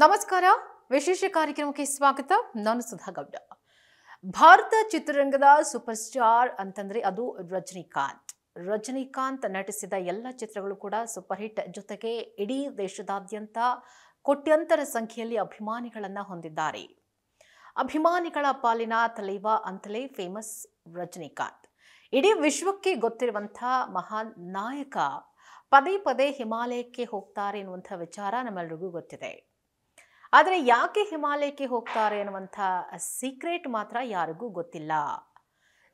ನಮಸ್ಕಾರ. ವಿಶೇಷ ಕಾರ್ಯಕ್ರಮಕ್ಕೆ ಸ್ವಾಗತ. ನಾನು ಸುಧಾ ಗೌಡ. ಭಾರತ ಚಿತ್ರರಂಗದ ಸೂಪರ್ ಸ್ಟಾರ್ ಅಂತಂದ್ರೆ ಅದು ರಜನಿಕಾಂತ್. ರಜನಿಕಾಂತ್ ನಟಿಸಿದ ಎಲ್ಲ ಚಿತ್ರಗಳು ಕೂಡ ಸೂಪರ್ ಹಿಟ್, ಜೊತೆಗೆ ಇಡೀ ದೇಶದಾದ್ಯಂತ ಕೋಟ್ಯಂತರ ಸಂಖ್ಯೆಯಲ್ಲಿ ಅಭಿಮಾನಿಗಳನ್ನ ಹೊಂದಿದ್ದಾರೆ. ಅಭಿಮಾನಿಗಳ ಪಾಲಿನ ತಲೈವ ಅಂತಲೇ ಫೇಮಸ್ ರಜನಿಕಾಂತ್. ಇಡೀ ವಿಶ್ವಕ್ಕೆ ಗೊತ್ತಿರುವಂತಹ ಮಹಾನ್ ನಾಯಕ ಪದೇ ಪದೇ ಹಿಮಾಲಯಕ್ಕೆ ಹೋಗ್ತಾರೆ ಎನ್ನುವಂಥ ವಿಚಾರ ನಮ್ಮೆಲ್ಲರಿಗೂ ಗೊತ್ತಿದೆ. ಆದರೆ ಯಾಕೆ ಹಿಮಾಲಯಕ್ಕೆ ಹೋಗ್ತಾರೆ ಅನ್ನುವಂಥ ಸೀಕ್ರೆಟ್ ಮಾತ್ರ ಯಾರಿಗೂ ಗೊತ್ತಿಲ್ಲ.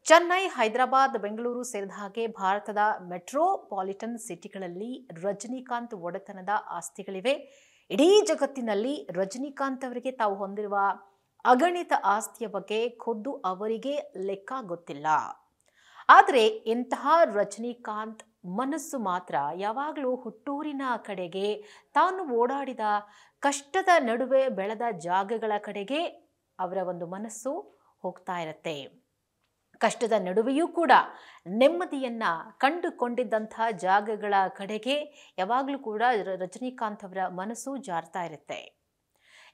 ಚೆನ್ನೈ, ಹೈದರಾಬಾದ್, ಬೆಂಗಳೂರು ಸೇರಿದ ಹಾಗೆ ಭಾರತದ ಮೆಟ್ರೋಪಾಲಿಟನ್ ಸಿಟಿಗಳಲ್ಲಿ ರಜನಿಕಾಂತ್ ಒಡೆತನದ ಆಸ್ತಿಗಳಿವೆ. ಇಡೀ ಜಗತ್ತಿನಲ್ಲಿ ರಜನಿಕಾಂತ್ ಅವರಿಗೆ ತಾವು ಹೊಂದಿರುವ ಅಗಣಿತ ಆಸ್ತಿಯ ಬಗ್ಗೆ ಖುದ್ದು ಅವರಿಗೆ ಲೆಕ್ಕ ಗೊತ್ತಿಲ್ಲ. ಆದರೆ ಇಂತಹ ರಜನಿಕಾಂತ್ ಮನಸ್ಸು ಮಾತ್ರ ಯಾವಾಗಲೂ ಹುಟ್ಟೂರಿನ ಕಡೆಗೆ, ತಾನು ಓಡಾಡಿದ ಕಷ್ಟದ ನಡುವೆ ಬೆಳೆದ ಜಾಗಗಳ ಕಡೆಗೆ ಅವರ ಒಂದು ಮನಸ್ಸು ಹೋಗ್ತಾ ಇರುತ್ತೆ. ಕಷ್ಟದ ನಡುವೆಯೂ ಕೂಡ ನೆಮ್ಮದಿಯನ್ನ ಕಂಡುಕೊಂಡಿದ್ದಂತಹ ಜಾಗಗಳ ಕಡೆಗೆ ಯಾವಾಗಲೂ ಕೂಡ ರಜನಿಕಾಂತ್ ಅವರ ಮನಸ್ಸು ಜಾರ್ತಾ ಇರುತ್ತೆ.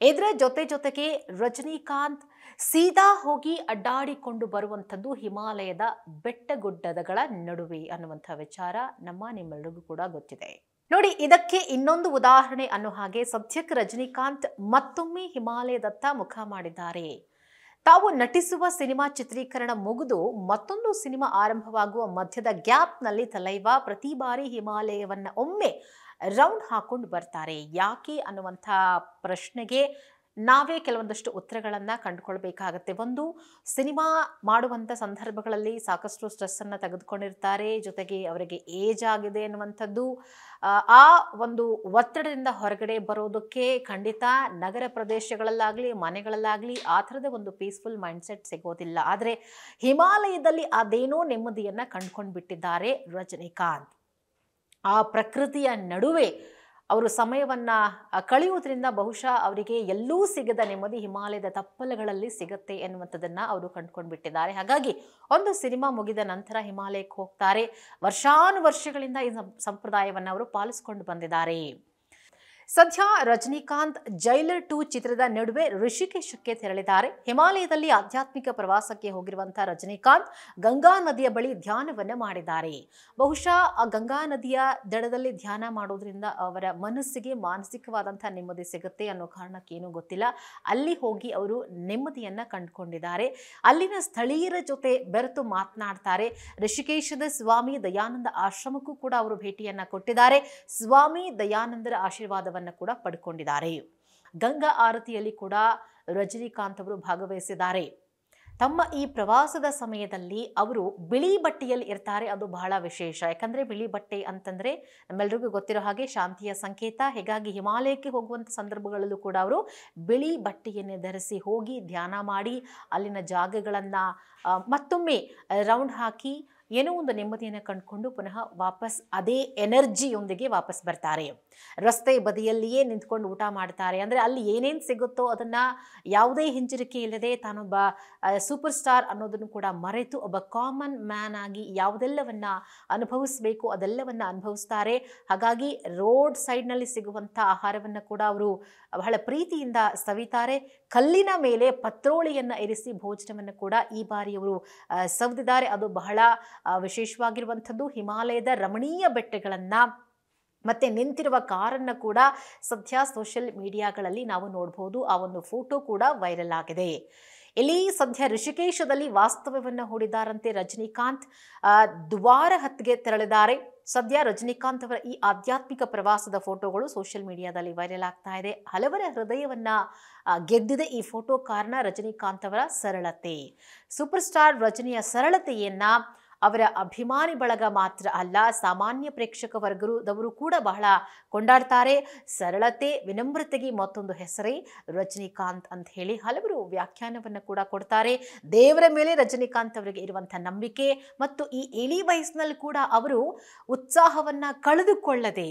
ಇದರ ಜೊತೆಗೆ ರಜನಿಕಾಂತ್ ಸೀದಾ ಹೋಗಿ ಅಡ್ಡಾಡಿಕೊಂಡು ಬರುವಂಥದ್ದು ಹಿಮಾಲಯದ ಬೆಟ್ಟಗುಡ್ಡಗಳ ನಡುವೆ ಅನ್ನುವಂಥ ವಿಚಾರ ನಿಮ್ಮೆಲ್ಲರಿಗೂ ಕೂಡ ಗೊತ್ತಿದೆ. ನೋಡಿ, ಇದಕ್ಕೆ ಇನ್ನೊಂದು ಉದಾಹರಣೆ ಅನ್ನೋ ಹಾಗೆ ಸದ್ಯಕ್ಕೆ ರಜನಿಕಾಂತ್ ಮತ್ತೊಮ್ಮೆ ಹಿಮಾಲಯದತ್ತ ಮುಖ ಮಾಡಿದ್ದಾರೆ. ತಾವು ನಟಿಸುವ ಸಿನಿಮಾ ಚಿತ್ರೀಕರಣ ಮುಗಿದು ಮತ್ತೊಂದು ಸಿನಿಮಾ ಆರಂಭವಾಗುವ ಮಧ್ಯದ ಗ್ಯಾಪ್ನಲ್ಲಿ ತಲೈವ ಪ್ರತಿ ಬಾರಿ ಹಿಮಾಲಯವನ್ನ ಒಮ್ಮೆ ರೌಂಡ್ ಹಾಕೊಂಡು ಬರ್ತಾರೆ. ಯಾಕೆ ಅನ್ನುವಂಥ ಪ್ರಶ್ನೆಗೆ ನಾವೇ ಕೆಲವೊಂದಷ್ಟು ಉತ್ತರಗಳನ್ನು ಕಂಡುಕೊಳ್ಬೇಕಾಗತ್ತೆ. ಒಂದು, ಸಿನಿಮಾ ಮಾಡುವಂಥ ಸಂದರ್ಭಗಳಲ್ಲಿ ಸಾಕಷ್ಟು ಸ್ಟ್ರೆಸ್ಸನ್ನು ತೆಗೆದುಕೊಂಡಿರ್ತಾರೆ, ಜೊತೆಗೆ ಅವರಿಗೆ ಏಜ್ ಆಗಿದೆ ಅನ್ನುವಂಥದ್ದು. ಆ ಒಂದು ಒತ್ತಡದಿಂದ ಹೊರಗಡೆ ಬರೋದಕ್ಕೆ ಖಂಡಿತ ನಗರ ಪ್ರದೇಶಗಳಲ್ಲಾಗಲಿ ಮನೆಗಳಲ್ಲಾಗಲಿ ಆ ಥರದ ಒಂದು ಪೀಸ್ಫುಲ್ ಮೈಂಡ್ಸೆಟ್ ಸಿಗೋದಿಲ್ಲ. ಆದರೆ ಹಿಮಾಲಯದಲ್ಲಿ ಅದೇನೋ ನೆಮ್ಮದಿಯನ್ನು ಕಂಡುಕೊಂಡು ಬಿಟ್ಟಿದ್ದಾರೆ ರಜನಿಕಾಂತ್. ಆ ಪ್ರಕೃತಿಯ ನಡುವೆ ಅವರು ಸಮಯವನ್ನ ಕಳೆಯುವುದರಿಂದ ಬಹುಶಃ ಅವರಿಗೆ ಎಲ್ಲೂ ಸಿಗದ ನೆಮ್ಮದಿ ಹಿಮಾಲಯದ ತಪ್ಪಲುಗಳಲ್ಲಿ ಸಿಗತ್ತೆ ಎನ್ನುವಂಥದ್ದನ್ನ ಅವರು ಕಂಡುಕೊಂಡು ಬಿಟ್ಟಿದ್ದಾರೆ. ಹಾಗಾಗಿ ಒಂದು ಸಿನಿಮಾ ಮುಗಿದ ನಂತರ ಹಿಮಾಲಯಕ್ಕೆ ಹೋಗ್ತಾರೆ. ವರ್ಷಾನುವರ್ಷಗಳಿಂದ ಈ ಸಂಪ್ರದಾಯವನ್ನು ಅವರು ಪಾಲಿಸಿಕೊಂಡು ಬಂದಿದ್ದಾರೆ. ಸದ್ಯ ರಜನಿಕಾಂತ್ ಜೈಲರ್ 2 ಚಿತ್ರದ ನಡುವೆ ಋಷಿಕೇಶಕ್ಕೆ ತೆರಳಿದ್ದಾರೆ. ಹಿಮಾಲಯದಲ್ಲಿ ಆಧ್ಯಾತ್ಮಿಕ ಪ್ರವಾಸಕ್ಕೆ ಹೋಗಿರುವಂತಹ ರಜನಿಕಾಂತ್ ಗಂಗಾ ನದಿಯ ಬಳಿ ಧ್ಯಾನವನ್ನ ಮಾಡಿದ್ದಾರೆ. ಬಹುಶಃ ಆ ಗಂಗಾ ನದಿಯ ದಡದಲ್ಲಿ ಧ್ಯಾನ ಮಾಡೋದ್ರಿಂದ ಅವರ ಮನಸ್ಸಿಗೆ ಮಾನಸಿಕವಾದಂತಹ ನೆಮ್ಮದಿ ಸಿಗುತ್ತೆ ಅನ್ನೋ ಕಾರಣಕ್ಕೇನೂ ಗೊತ್ತಿಲ್ಲ. ಅಲ್ಲಿ ಹೋಗಿ ಅವರು ನೆಮ್ಮದಿಯನ್ನ ಕಂಡುಕೊಂಡಿದ್ದಾರೆ. ಅಲ್ಲಿನ ಸ್ಥಳೀಯರ ಜೊತೆ ಬೆರೆತು ಮಾತನಾಡ್ತಾರೆ. ಋಷಿಕೇಶದ ಸ್ವಾಮಿ ದಯಾನಂದ ಆಶ್ರಮಕ್ಕೂ ಕೂಡ ಅವರು ಭೇಟಿಯನ್ನ ಕೊಟ್ಟಿದ್ದಾರೆ. ಸ್ವಾಮಿ ದಯಾನಂದರ ಆಶೀರ್ವಾದ ಕೂಡ ಪಡ್ಕೊಂಡಿದ್ದಾರೆ. ಗಂಗಾ ಆರತಿಯಲ್ಲಿ ಕೂಡ ರಜನಿಕಾಂತ್ ಅವರು ಭಾಗವಹಿಸಿದ್ದಾರೆ. ತಮ್ಮ ಈ ಪ್ರವಾಸದ ಸಮಯದಲ್ಲಿ ಅವರು ಬಿಳಿ ಬಟ್ಟೆಯಲ್ಲಿ ಇರ್ತಾರೆ. ಅದು ಬಹಳ ವಿಶೇಷ. ಯಾಕಂದ್ರೆ ಬಿಳಿ ಬಟ್ಟೆ ಅಂತಂದ್ರೆ ನಮ್ಮೆಲ್ಲರಿಗೂ ಗೊತ್ತಿರೋ ಹಾಗೆ ಶಾಂತಿಯ ಸಂಕೇತ. ಹೀಗಾಗಿ ಹಿಮಾಲಯಕ್ಕೆ ಹೋಗುವಂಥ ಸಂದರ್ಭಗಳಲ್ಲೂ ಕೂಡ ಅವರು ಬಿಳಿ ಬಟ್ಟೆಯನ್ನೇ ಧರಿಸಿ ಹೋಗಿ ಧ್ಯಾನ ಮಾಡಿ ಅಲ್ಲಿನ ಜಾಗಗಳನ್ನ ಮತ್ತೊಮ್ಮೆ ರೌಂಡ್ ಹಾಕಿ ಏನೋ ಒಂದು ನೆಮ್ಮದಿಯನ್ನು ಕಂಡುಕೊಂಡು ಪುನಃ ವಾಪಸ್ ಅದೇ ಎನರ್ಜಿಯೊಂದಿಗೆ ವಾಪಸ್ ಬರ್ತಾರೆ. ರಸ್ತೆ ಬದಿಯಲ್ಲಿಯೇ ನಿಂತ್ಕೊಂಡು ಊಟ ಮಾಡ್ತಾರೆ. ಅಂದರೆ ಅಲ್ಲಿ ಏನೇನು ಸಿಗುತ್ತೋ ಅದನ್ನು ಯಾವುದೇ ಹಿಂಜರಿಕೆ ಇಲ್ಲದೆ ತಾನೊಬ್ಬ ಸೂಪರ್ ಸ್ಟಾರ್ ಅನ್ನೋದನ್ನು ಕೂಡ ಮರೆತು ಒಬ್ಬ ಕಾಮನ್ ಮ್ಯಾನ್ ಆಗಿ ಯಾವುದೆಲ್ಲವನ್ನ ಅನುಭವಿಸಬೇಕು ಅದೆಲ್ಲವನ್ನ ಅನುಭವಿಸ್ತಾರೆ. ಹಾಗಾಗಿ ರೋಡ್ ಸೈಡ್ನಲ್ಲಿ ಸಿಗುವಂಥ ಆಹಾರವನ್ನು ಕೂಡ ಅವರು ಬಹಳ ಪ್ರೀತಿಯಿಂದ ಸವಿತಾರೆ. ಕಲ್ಲಿನ ಮೇಲೆ ಪತ್ರೋಳಿಯನ್ನು ಇರಿಸಿ ಭೋಜನವನ್ನು ಕೂಡ ಈ ಬಾರಿ ಅವರು ಸವಿದಿದ್ದಾರೆ. ಅದು ಬಹಳ ವಿಶೇಷವಾಗಿರುವಂಥದ್ದು. ಹಿಮಾಲಯದ ರಮಣೀಯ ಬೆಟ್ಟಗಳನ್ನ ಮತ್ತೆ ನಿಂತಿರುವ ಕಾರನ್ನು ಕೂಡ ಸದ್ಯ ಸೋಷಿಯಲ್ ಮೀಡಿಯಾಗಳಲ್ಲಿ ನಾವು ನೋಡಬಹುದು. ಆ ಒಂದು ಫೋಟೋ ಕೂಡ ವೈರಲ್ ಆಗಿದೆ. ಇಲ್ಲಿ ಸದ್ಯ ಋಷಿಕೇಶದಲ್ಲಿ ವಾಸ್ತವ್ಯವನ್ನು ಹೂಡಿದ್ದಾರಂತೆ ರಜನಿಕಾಂತ್. ದ್ವಾರಹತ್ಗೆ ತೆರಳಿದ್ದಾರೆ. ಸದ್ಯ ರಜನಿಕಾಂತ್ ಅವರ ಈ ಆಧ್ಯಾತ್ಮಿಕ ಪ್ರವಾಸದ ಫೋಟೋಗಳು ಸೋಷಿಯಲ್ ಮೀಡಿಯಾದಲ್ಲಿ ವೈರಲ್ ಆಗ್ತಾ ಇದೆ. ಹಲವರ ಹೃದಯವನ್ನ ಗೆದ್ದಿದೆ ಈ ಫೋಟೋ. ಕಾರಣ ರಜನಿಕಾಂತ್ ಅವರ ಸರಳತೆ. ಸೂಪರ್ ಸ್ಟಾರ್ ರಜನಿಯ ಸರಳತೆಯನ್ನ ಅವರ ಅಭಿಮಾನಿ ಬಳಗ ಮಾತ್ರ ಅಲ್ಲ, ಸಾಮಾನ್ಯ ಪ್ರೇಕ್ಷಕ ವರ್ಗದವರು ಕೂಡ ಬಹಳ ಕೊಂಡಾಡ್ತಾರೆ. ಸರಳತೆ, ವಿನಮ್ರತೆಗೆ ಮತ್ತೊಂದು ಹೆಸರೇ ರಜನಿಕಾಂತ್ ಅಂತ ಹೇಳಿ ಹಲವರು ವ್ಯಾಖ್ಯಾನವನ್ನು ಕೂಡ ಕೊಡ್ತಾರೆ. ದೇವರ ಮೇಲೆ ರಜನಿಕಾಂತ್ ಅವರಿಗೆ ಇರುವಂಥ ನಂಬಿಕೆ ಮತ್ತು ಈ ಇಳಿ ವಯಸ್ಸಿನಲ್ಲಿ ಕೂಡ ಅವರು ಉತ್ಸಾಹವನ್ನ ಕಳೆದುಕೊಳ್ಳದೆ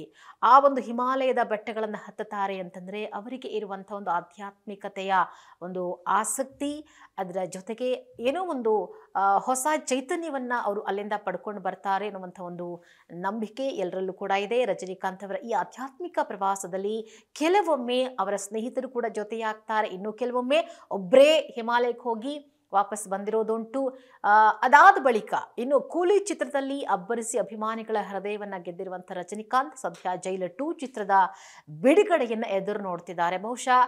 ಆ ಒಂದು ಹಿಮಾಲಯದ ಬೆಟ್ಟಗಳನ್ನು ಹತ್ತುತ್ತಾರೆ ಅಂತಂದ್ರೆ ಅವರಿಗೆ ಇರುವಂಥ ಒಂದು ಆಧ್ಯಾತ್ಮಿಕತೆಯ ಒಂದು ಆಸಕ್ತಿ, ಅದರ ಜೊತೆಗೆ ಏನೋ ಒಂದು ಹೊಸ ಚೈತನ್ಯವನ್ನ ಅವರು ಅಲ್ಲಿಂದ ಪಡ್ಕೊಂಡು ಬರ್ತಾರೆ ಅನ್ನುವಂಥ ಒಂದು ನಂಬಿಕೆ ಎಲ್ಲರಲ್ಲೂ ಕೂಡ ಇದೆ. ರಜನಿಕಾಂತ್ ಅವರ ಈ ಆಧ್ಯಾತ್ಮಿಕ ಪ್ರವಾಸದಲ್ಲಿ ಕೆಲವೊಮ್ಮೆ ಅವರ ಸ್ನೇಹಿತರು ಕೂಡ ಜೊತೆಯಾಗ್ತಾರೆ, ಇನ್ನು ಕೆಲವೊಮ್ಮೆ ಒಬ್ಬರೇ ಹಿಮಾಲಯಕ್ಕೆ ಹೋಗಿ ವಾಪಸ್ ಬಂದಿರೋದುಂಟು. ಅದಾದ ಬಳಿಕ ಇನ್ನು ಕೂಲಿ ಚಿತ್ರದಲ್ಲಿ ಅಬ್ಬರಿಸಿ ಅಭಿಮಾನಿಗಳ ಹೃದಯವನ್ನ ಗೆದ್ದಿರುವಂಥ ರಜನಿಕಾಂತ್ ಸದ್ಯ ಜೈಲರ್ 2 ಚಿತ್ರದ ಬಿಡುಗಡೆಯನ್ನು ಎದುರು ನೋಡ್ತಿದ್ದಾರೆ. ಬಹುಶಃ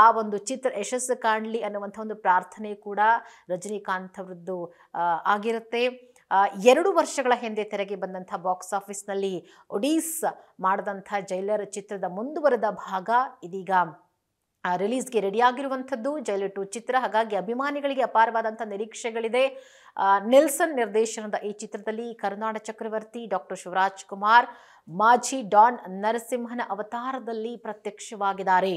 ಆ ಒಂದು ಚಿತ್ರ ಯಶಸ್ಸು ಕಾಣಲಿ ಅನ್ನುವಂಥ ಒಂದು ಪ್ರಾರ್ಥನೆ ಕೂಡ ರಜನಿಕಾಂತ್ ಅವರದ್ದು ಆಗಿರುತ್ತೆ. 2 ವರ್ಷಗಳ ಹಿಂದೆ ತೆರೆಗೆ ಬಂದಂಥ ಬಾಕ್ಸ್ ಆಫೀಸ್ನಲ್ಲಿ ಒಡೀಸ್ ಮಾಡಿದಂಥ ಜೈಲರ್ ಚಿತ್ರದ ಮುಂದುವರೆದ ಭಾಗ ಇದೀಗ ರಿಲೀಸ್ಗೆ ರೆಡಿಯಾಗಿರುವಂಥದ್ದು ಜೈಲರ್ 2 ಚಿತ್ರ. ಹಾಗಾಗಿ ಅಭಿಮಾನಿಗಳಿಗೆ ಅಪಾರವಾದಂಥ ನಿರೀಕ್ಷೆಗಳಿದೆ. ನೆಲ್ಸನ್ ನಿರ್ದೇಶನದ ಈ ಚಿತ್ರದಲ್ಲಿ ಕರುನಾಡ ಚಕ್ರವರ್ತಿ, ಡಾಕ್ಟರ್ ಶಿವರಾಜ್ ಕುಮಾರ್, ಮಾಜಿ ಡಾನ್ ನರಸಿಂಹನ ಅವತಾರದಲ್ಲಿ ಪ್ರತ್ಯಕ್ಷವಾಗಿದ್ದಾರೆ.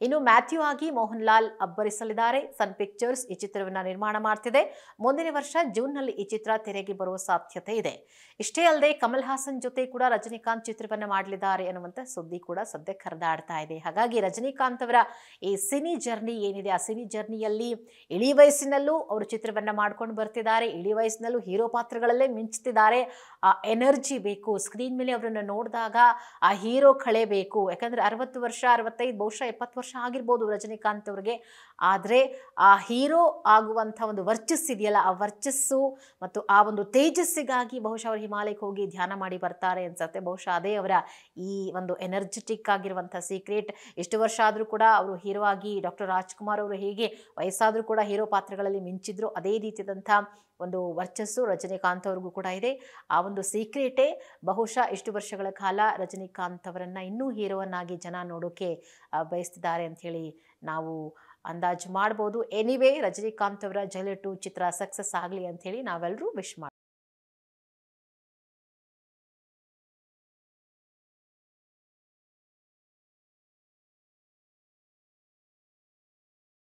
ಇನ್ನು ಮ್ಯಾಥ್ಯೂ ಆಗಿ ಮೋಹನ್ ಲಾಲ್ ಅಬ್ಬರಿಸಲಿದ್ದಾರೆ. ಸನ್ ಪಿಕ್ಚರ್ಸ್ ಈ ಚಿತ್ರವನ್ನು ನಿರ್ಮಾಣ ಮಾಡ್ತಿದೆ. ಮುಂದಿನ ವರ್ಷ ಜೂನ್ನಲ್ಲಿ ಈ ಚಿತ್ರ ತೆರೆಗೆ ಬರುವ ಸಾಧ್ಯತೆ ಇದೆ. ಇಷ್ಟೇ ಅಲ್ಲದೆ ಕಮಲ್ ಹಾಸನ್ ಜೊತೆ ಕೂಡ ರಜನಿಕಾಂತ್ ಚಿತ್ರವನ್ನು ಮಾಡಲಿದ್ದಾರೆ ಅನ್ನುವಂಥ ಸುದ್ದಿ ಕೂಡ ಸದ್ಯಕ್ಕೆ ಹರಿದಾಡ್ತಾ ಇದೆ. ಹಾಗಾಗಿ ರಜನಿಕಾಂತ್ ಅವರ ಈ ಸಿನಿ ಜರ್ನಿ ಏನಿದೆ, ಆ ಸಿನಿ ಜರ್ನಿಯಲ್ಲಿ ಇಳಿ ವಯಸ್ಸಿನಲ್ಲೂ ಅವರು ಚಿತ್ರವನ್ನು ಮಾಡ್ಕೊಂಡು ಬರ್ತಿದ್ದಾರೆ. ಇಳಿ ವಯಸ್ಸಿನಲ್ಲೂ ಹೀರೋ ಪಾತ್ರಗಳಲ್ಲೇ ಮಿಂಚ್ತಿದ್ದಾರೆ. ಆ ಎನರ್ಜಿ ಬೇಕು. ಸ್ಕ್ರೀನ್ ಮೇಲೆ ಅವರನ್ನು ನೋಡಿದಾಗ ಆ ಹೀರೋ ಕಳೆ ಬೇಕು. ಯಾಕಂದ್ರೆ 60 ವರ್ಷ 65 ಬಹುಶಃ 70 ವರ್ಷ ಆಗಿರ್ಬೋದು ರಜನಿಕಾಂತ್ ಅವ್ರಿಗೆ. ಆದರೆ ಆ ಹೀರೋ ಆಗುವಂಥ ಒಂದು ವರ್ಚಸ್ಸಿದೆಯಲ್ಲ, ಆ ವರ್ಚಸ್ಸು ಮತ್ತು ಆ ಒಂದು ತೇಜಸ್ಸಿಗಾಗಿ ಬಹುಶಃ ಅವರು ಹಿಮಾಲಯಕ್ಕೆ ಹೋಗಿ ಧ್ಯಾನ ಮಾಡಿ ಬರ್ತಾರೆ ಅನ್ಸುತ್ತೆ. ಬಹುಶಃ ಅದೇ ಅವರ ಈ ಒಂದು ಎನರ್ಜೆಟಿಕ್ ಆಗಿರುವಂಥ ಸೀಕ್ರೆಟ್. ಎಷ್ಟು ವರ್ಷ ಆದರೂ ಕೂಡ ಅವರು ಹೀರೋ ಆಗಿ ಡಾಕ್ಟರ್ ರಾಜ್ಕುಮಾರ್ ಅವರು ಹೇಗೆ ವಯಸ್ಸಾದರೂ ಕೂಡ ಹೀರೋ ಪಾತ್ರಗಳಲ್ಲಿ ಮಿಂಚಿದ್ರು, ಅದೇ ರೀತಿಯಾದಂಥ ಒಂದು ವರ್ಚಸ್ಸು ರಜನಿಕಾಂತ್ ಅವ್ರಿಗೂ ಕೂಡ ಇದೆ. ಆ ಒಂದು ಸೀಕ್ರೆಟೇ ಬಹುಶಃ ಇಷ್ಟು ವರ್ಷಗಳ ಕಾಲ ರಜನಿಕಾಂತ್ ಅವರನ್ನು ಇನ್ನೂ ಹೀರೋವನ್ನಾಗಿ ಜನ ನೋಡೋಕೆ ಬಯಸ್ತಿದ್ದಾರೆ ಅಂಥೇಳಿ ನಾವು ಅಂದಾಜು ಮಾಡ್ಬೋದು. ಎನಿವೇ ರಜನಿಕಾಂತ್ ಅವರ ಜೈಲರ್ 2 ಚಿತ್ರ ಸಕ್ಸಸ್ ಆಗಲಿ ಅಂಥೇಳಿ ನಾವೆಲ್ಲರೂ ವಿಶ್ ಮಾಡ್ತೀವಿ.